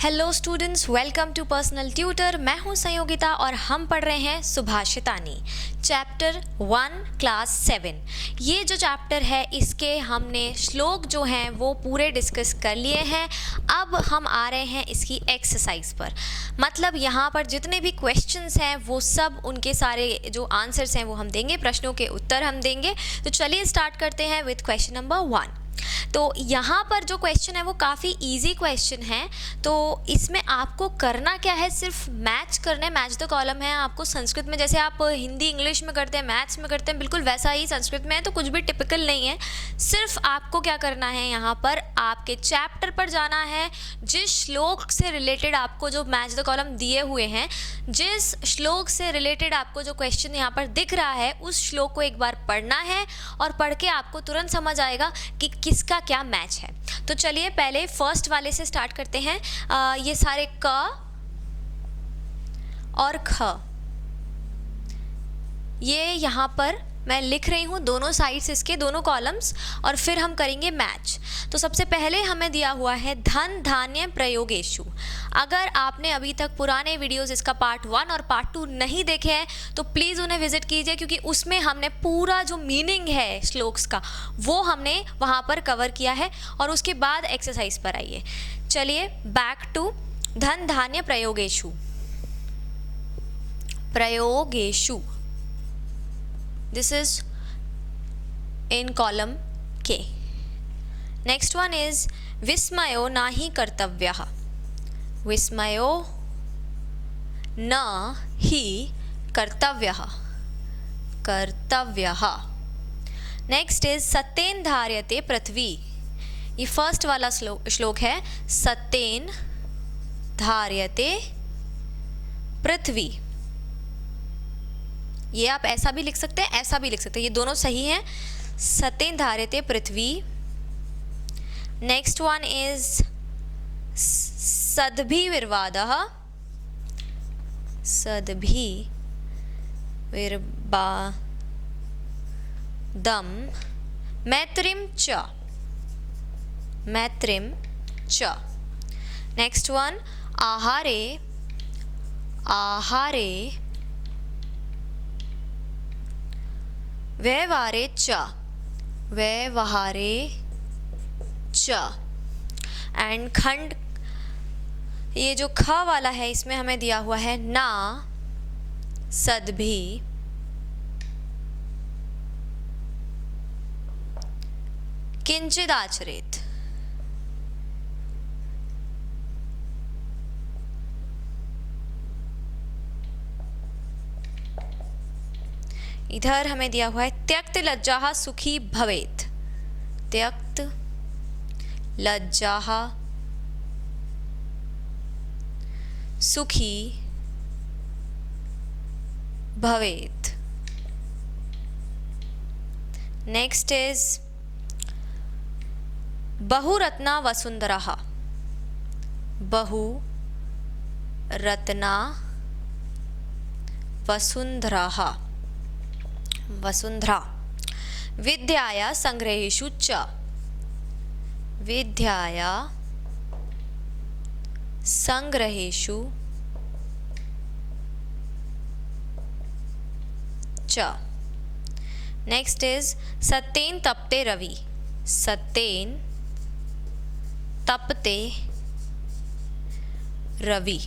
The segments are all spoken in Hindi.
Hello students, welcome to personal tutor. मैं हूं संयोगिता और हम पढ़ रहे हैं सुभाषितानी चैप्टर 1 क्लास 7। ये जो चैप्टर है इसके हमने श्लोक जो हैं वो पूरे डिस्कस कर लिए हैं। अब हम आ रहे हैं इसकी एक्सरसाइज पर, मतलब यहाँ पर जितने भी क्वेश्चंस हैं वो सब उनके सारे जो आंसर्स हैं वो हम देंगे, प्रश्नों के उत्तर हम देंगे। तो चलिए स्टार्ट करते हैं विथ क्वेश्चन नंबर 1। तो यहाँ पर जो क्वेश्चन है वो काफ़ी इजी क्वेश्चन है। तो इसमें आपको करना क्या है, सिर्फ मैच करना है। मैच द कॉलम है। आपको संस्कृत में जैसे आप हिंदी इंग्लिश में करते हैं, मैथ्स में करते हैं, बिल्कुल वैसा ही संस्कृत में है। तो कुछ भी टिपिकल नहीं है। सिर्फ आपको क्या करना है, यहाँ पर आपके चैप्टर पर जाना है। जिस श्लोक से रिलेटेड आपको जो मैच द कॉलम दिए हुए हैं, जिस श्लोक से रिलेटेड आपको जो क्वेश्चन यहाँ पर दिख रहा है, उस श्लोक को एक बार पढ़ना है और पढ़ के आपको तुरंत समझ आएगा कि किसका क्या मैच है। तो चलिए पहले फर्स्ट वाले से स्टार्ट करते हैं। ये सारे क और ख, ये यहाँ पर मैं लिख रही हूँ दोनों साइड्स, इसके दोनों कॉलम्स, और फिर हम करेंगे मैच। तो सबसे पहले हमें दिया हुआ है धन धान्य प्रयोगेषु। अगर आपने अभी तक पुराने वीडियोस इसका पार्ट 1 और पार्ट 2 नहीं देखे हैं तो प्लीज़ उन्हें विजिट कीजिए, क्योंकि उसमें हमने पूरा जो मीनिंग है श्लोक्स का वो हमने वहाँ पर कवर किया है। और उसके बाद एक्सरसाइज पर आइए। चलिए बैक टू धन धान्य प्रयोगेषु। प्रयोगेषु, this is in column K. Next one is विस्मयो नाहि कर्तव्यः। विस्मयो न हि कर्तव्यः। कर्तव्यः। नेक्स्ट इज सत्येन धार्यते पृथ्वी। ये फर्स्ट वाला श्लोक है। सत्येन धार्यते पृथ्वी। ये आप ऐसा भी लिख सकते हैं, ऐसा भी लिख सकते हैं, ये दोनों सही हैं। सत्येन धार्यते पृथ्वी। नेक्स्ट वन इज सद्भि विर्वादः। सद्भि विर्वादम् मैत्रीं च। मैत्रीं च। नेक्स्ट वन आहारे। आहारे व्यवहारे च। व्यवहारे च। एंड खंड, ये जो ख वाला है इसमें हमें दिया हुआ है ना सद्भि किंचिद आचरेत। इधर हमें दिया हुआ है त्यक्त लज्जाः सुखी भवेत्। त्यक्त लज्जाः सुखी भवेत्। नेक्स्ट इज बहुरत्ना वसुंधरः। बहुरत्ना वसुंधरः। वसुंधरा। विद्याया संग्रहेषु च। विद्याया संग्रहेषु च। नेक्स्ट इज सत्येन तपते रवि। सत्येन तपते रवि।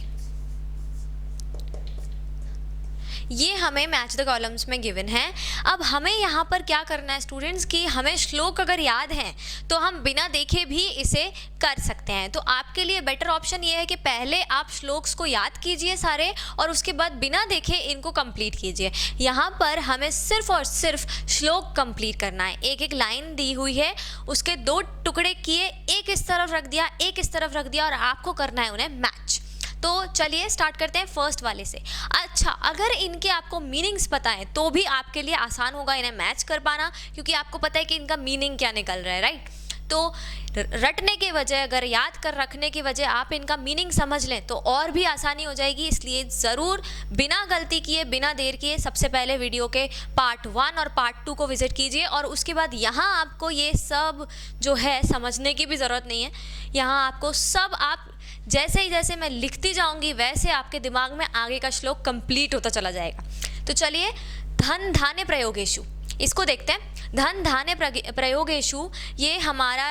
ये हमें मैच द कॉलम्स में गिवन है। अब हमें यहाँ पर क्या करना है स्टूडेंट्स, कि हमें श्लोक अगर याद हैं तो हम बिना देखे भी इसे कर सकते हैं। तो आपके लिए बेटर ऑप्शन ये है कि पहले आप श्लोक्स को याद कीजिए सारे, और उसके बाद बिना देखे इनको कंप्लीट कीजिए। यहाँ पर हमें सिर्फ और सिर्फ श्लोक कंप्लीट करना है। एक एक लाइन दी हुई है, उसके 2 टुकड़े किए, एक इस तरफ रख दिया, एक इस तरफ रख दिया, और आपको करना है उन्हें मैच। तो चलिए स्टार्ट करते हैं फर्स्ट वाले से। अच्छा, अगर इनके आपको मीनिंग्स पता है तो भी आपके लिए आसान होगा इन्हें मैच कर पाना, क्योंकि आपको पता है कि इनका मीनिंग क्या निकल रहा है, राइट। तो रटने के वजह, अगर याद कर रखने की वजह आप इनका मीनिंग समझ लें तो और भी आसानी हो जाएगी। इसलिए ज़रूर बिना गलती किए, बिना देर किए सबसे पहले वीडियो के पार्ट 1 और पार्ट 2 को विजिट कीजिए। और उसके बाद यहाँ आपको ये सब जो है समझने की भी ज़रूरत नहीं है, यहाँ आपको सब आप जैसे ही जैसे मैं लिखती जाऊंगी वैसे आपके दिमाग में आगे का श्लोक कंप्लीट होता चला जाएगा। तो चलिए, धन धान्य प्रयोगेषु, इसको देखते हैं। धन धान्य प्रयोगेषु, ये हमारा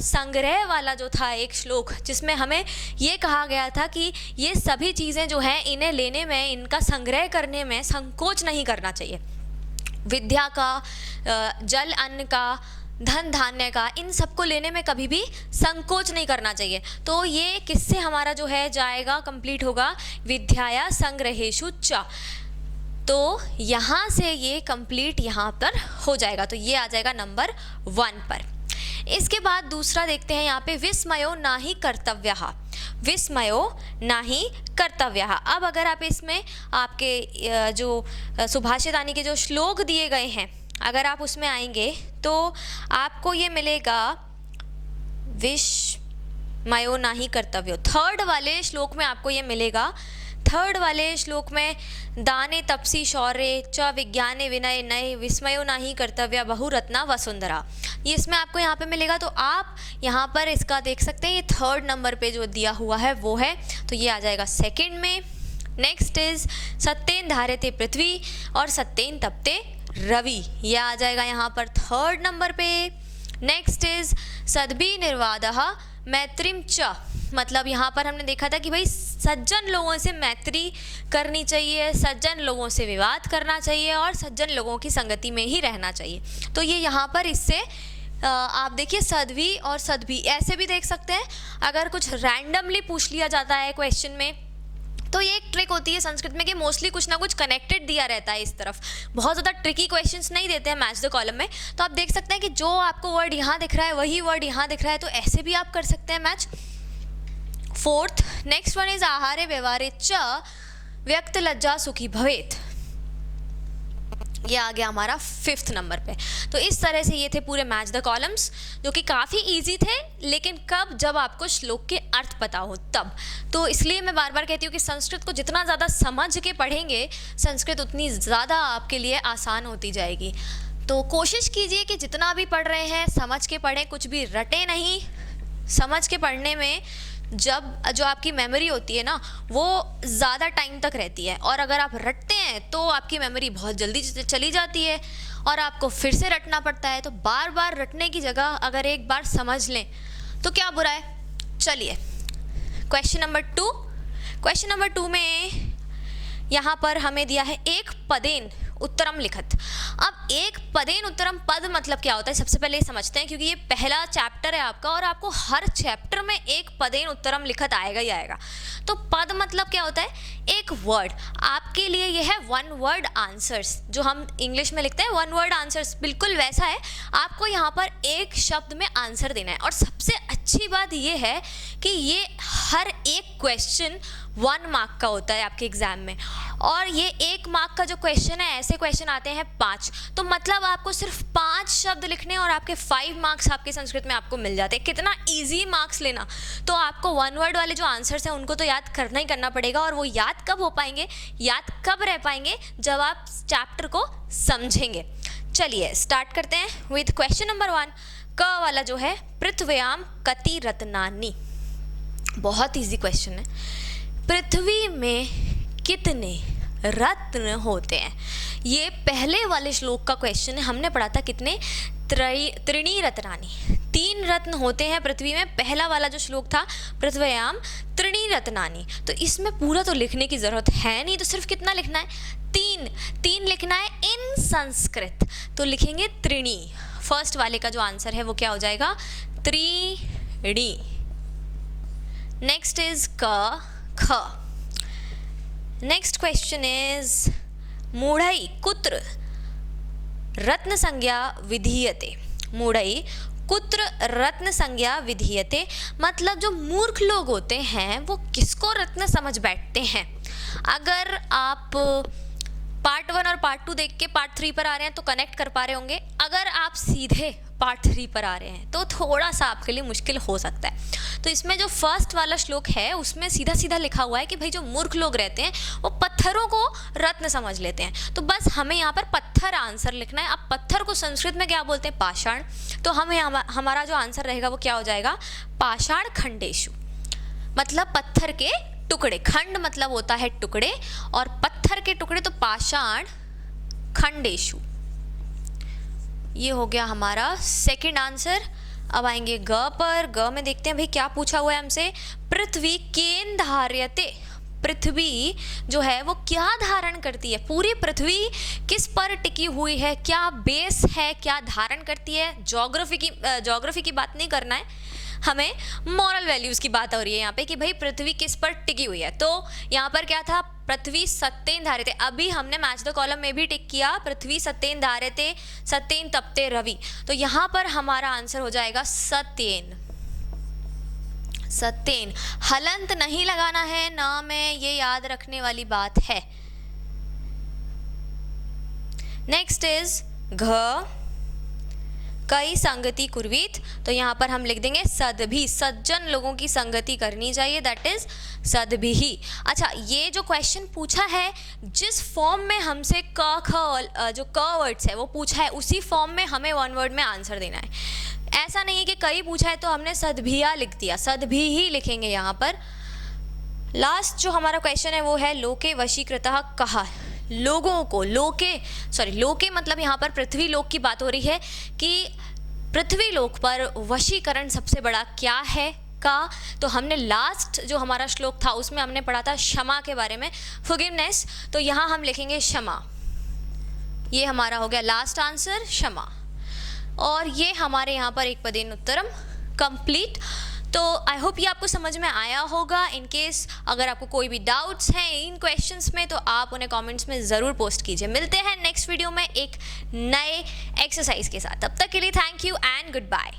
संग्रह वाला जो था एक श्लोक, जिसमें हमें ये कहा गया था कि ये सभी चीज़ें जो हैं इन्हें लेने में, इनका संग्रह करने में संकोच नहीं करना चाहिए। विद्या का, जल अन्न का, धन धान्य का, इन सबको लेने में कभी भी संकोच नहीं करना चाहिए। तो ये किससे हमारा जो है जाएगा, कंप्लीट होगा, विद्याया संग्रहेषु च। तो यहाँ से ये कंप्लीट यहाँ पर हो जाएगा। तो ये आ जाएगा नंबर 1 पर। इसके बाद दूसरा देखते हैं यहाँ पे, विस्मयो नाही कर्तव्यः, विस्मयो नाही कर्तव्यः। अब अगर आप इसमें आपके जो सुभाषितानी के जो श्लोक दिए गए हैं, अगर आप उसमें आएंगे तो आपको ये मिलेगा विस्मयो नाही कर्तव्यो। थर्ड वाले श्लोक में आपको ये मिलेगा, थर्ड वाले श्लोक में, दाने तपसी शौर्य च विज्ञाने विनय नय विस्मयो नाही कर्तव्य बहुरत्ना वसुंधरा, ये इसमें आपको यहाँ पे मिलेगा। तो आप यहाँ पर इसका देख सकते हैं, ये थर्ड नंबर पे जो दिया हुआ है वो है, तो ये आ जाएगा सेकंड में। नेक्स्ट इज सत्येन धार्यते पृथ्वी और सत्येन तपते रवि, ये आ जाएगा यहाँ पर थर्ड नंबर पे। नेक्स्ट इज सद्भि निर्वादः मैत्रीम च, मतलब यहाँ पर हमने देखा था कि भाई सज्जन लोगों से मैत्री करनी चाहिए, सज्जन लोगों से विवाद करना चाहिए और सज्जन लोगों की संगति में ही रहना चाहिए। तो ये यहाँ पर इससे आप देखिए सद्भि और सद्भि ऐसे भी देख सकते हैं। अगर कुछ रैंडमली पूछ लिया जाता है क्वेश्चन में, तो ये एक ट्रिक होती है संस्कृत में कि मोस्टली कुछ ना कुछ कनेक्टेड दिया रहता है इस तरफ, बहुत ज़्यादा ट्रिकी क्वेश्चंस नहीं देते हैं मैच द कॉलम में। तो आप देख सकते हैं कि जो आपको वर्ड यहाँ दिख रहा है वही वर्ड यहाँ दिख रहा है, तो ऐसे भी आप कर सकते हैं match. Fourth, next one is आहारे व्यवहारे च व्यक्त लज्जा सुखी भवेत, ये आ गया हमारा 5th नंबर पे। तो इस तरह से ये थे पूरे मैच द कॉलम्स, जो कि काफ़ी इजी थे, लेकिन कब, जब आपको श्लोक के अर्थ पता हो तब। तो इसलिए मैं बार बार कहती हूँ कि संस्कृत को जितना ज़्यादा समझ के पढ़ेंगे, संस्कृत उतनी ज़्यादा आपके लिए आसान होती जाएगी। तो कोशिश कीजिए कि जितना भी पढ़ रहे हैं समझ के पढ़ें, कुछ भी रटे नहीं। समझ के पढ़ने में जब जो आपकी मेमोरी होती है ना, वो ज़्यादा टाइम तक रहती है, और अगर आप रटते हैं तो आपकी मेमोरी बहुत जल्दी चली जाती है और आपको फिर से रटना पड़ता है। तो बार बार रटने की जगह अगर एक बार समझ लें तो क्या बुरा है। चलिए, क्वेश्चन नंबर 2। क्वेश्चन नंबर 2 में यहाँ पर हमें दिया है एक पदेन उत्तरम लिखत। अब एक पदेन उत्तरम, पद मतलब क्या होता है सबसे पहले ये समझते हैं, क्योंकि ये पहला चैप्टर है आपका और आपको हर चैप्टर में एक पदेन उत्तरम लिखत आएगा ही आएगा। तो पद मतलब क्या होता है, एक वर्ड। आपके लिए ये है 1 वर्ड आंसर्स, जो हम इंग्लिश में लिखते हैं 1 वर्ड आंसर्स, बिल्कुल वैसा है। आपको यहाँ पर एक शब्द में आंसर देना है, और सबसे अच्छी बात ये है कि ये हर एक क्वेश्चन 1 मार्क का होता है आपके एग्जाम में, और ये 1 मार्क का जो क्वेश्चन है, ऐसे क्वेश्चन आते हैं 5। तो मतलब आपको सिर्फ 5 शब्द लिखने और आपके 5 मार्क्स आपके संस्कृत में आपको मिल जाते हैं। कितना इजी मार्क्स लेना। तो आपको 1 वर्ड वाले जो आंसर्स हैं उनको तो याद करना ही करना पड़ेगा, और वो याद कब हो पाएंगे, याद कब रह पाएंगे, जब आप चैप्टर को समझेंगे। चलिए स्टार्ट करते हैं विद क्वेश्चन नंबर 1। क वाला जो है, पृथ्व्याम कति रत्नानि, बहुत इजी क्वेश्चन है। पृथ्वी में कितने रत्न होते हैं, ये पहले वाले श्लोक का क्वेश्चन है। हमने पढ़ा था कितने, त्रीणि रत्नानि, 3 रत्न होते हैं पृथ्वी में। पहला वाला जो श्लोक था, पृथ्व्याम त्रीणि रत्नानि, तो इसमें पूरा तो लिखने की जरूरत है नहीं, तो सिर्फ कितना लिखना है, 3 लिखना है इन संस्कृत। तो लिखेंगे त्रीणि। फर्स्ट वाले का जो आंसर है वो क्या हो जाएगा, त्रीणि। नेक्स्ट इज ख। नेक्स्ट क्वेश्चन इज मूढ़ई कुत्र रत्न संज्ञा विधीयते। मूढ़ई कुत्र रत्न संज्ञा विधीयते, मतलब जो मूर्ख लोग होते हैं वो किसको रत्न समझ बैठते हैं। अगर आप पार्ट 1 और पार्ट 2 देख के पार्ट 3 पर आ रहे हैं तो कनेक्ट कर पा रहे होंगे। अगर आप सीधे पार्ट 3 पर आ रहे हैं तो थोड़ा सा आपके लिए मुश्किल हो सकता है। तो इसमें जो फर्स्ट वाला श्लोक है उसमें सीधा सीधा लिखा हुआ है कि भाई जो मूर्ख लोग रहते हैं वो पत्थरों को रत्न समझ लेते हैं। तो बस हमें यहाँ पर पत्थर आंसर लिखना है। अब पत्थर को संस्कृत में क्या बोलते हैं, पाषाण। तो हमें हमारा जो आंसर रहेगा वो क्या हो जाएगा, पाषाण खंडेषु। मतलब पत्थर के टुकड़े, खंड मतलब होता है टुकड़े, और पत्थर के टुकड़े तो पाषाण खंडेशु। ये हो गया हमारा सेकंड आंसर। अब आएंगे ग पर। ग में देखते हैं भाई क्या पूछा हुआ है हमसे। पृथ्वी केन धार्यते, पृथ्वी जो है वो क्या धारण करती है, पूरी पृथ्वी किस पर टिकी हुई है, क्या बेस है, क्या धारण करती है। ज्योग्राफी की बात नहीं करना है हमें, मॉरल वैल्यूज की बात हो रही है यहाँ पे कि भाई पृथ्वी किस पर टिकी हुई है। तो यहाँ पर क्या था, पृथ्वी सत्येन धार्यते। अभी हमने मैच द कॉलम में भी टिक किया, पृथ्वी सत्येन धार्यते सत्येन तपते रवि। तो यहाँ पर हमारा आंसर हो जाएगा सत्येन। सत्येन, हलंत नहीं लगाना है ना में, ये याद रखने वाली बात है। नेक्स्ट इज घ कई संगति कुर्वीत। तो यहाँ पर हम लिख देंगे सदभी, सज्जन लोगों की संगति करनी चाहिए, दैट इज सदभी। अच्छा, ये जो क्वेश्चन पूछा है, जिस फॉर्म में हमसे क ख जो क वर्ड्स है वो पूछा है, उसी फॉर्म में हमें वन वर्ड में आंसर देना है। ऐसा नहीं है कि कई पूछा है तो हमने सदभिया लिख दिया, सदभी ही लिखेंगे यहाँ पर। लास्ट जो हमारा क्वेश्चन है वो है लोके वशीकृतः कहा, लोगों को, लोके मतलब यहाँ पर पृथ्वी लोक की बात हो रही है कि पृथ्वी लोक पर वशीकरण सबसे बड़ा क्या है का। तो हमने लास्ट जो हमारा श्लोक था उसमें हमने पढ़ा था क्षमा के बारे में, फॉरगिवनेस। तो यहाँ हम लिखेंगे क्षमा, ये हमारा हो गया लास्ट आंसर, क्षमा। और ये हमारे यहाँ पर एक पदेन उत्तरम कंप्लीट। तो आई होप ये आपको समझ में आया होगा। इन केस अगर आपको कोई भी डाउट्स हैं इन क्वेश्चंस में तो आप उन्हें कमेंट्स में ज़रूर पोस्ट कीजिए। मिलते हैं नेक्स्ट वीडियो में एक नए एक्सरसाइज के साथ, तब तक के लिए thank you and good bye.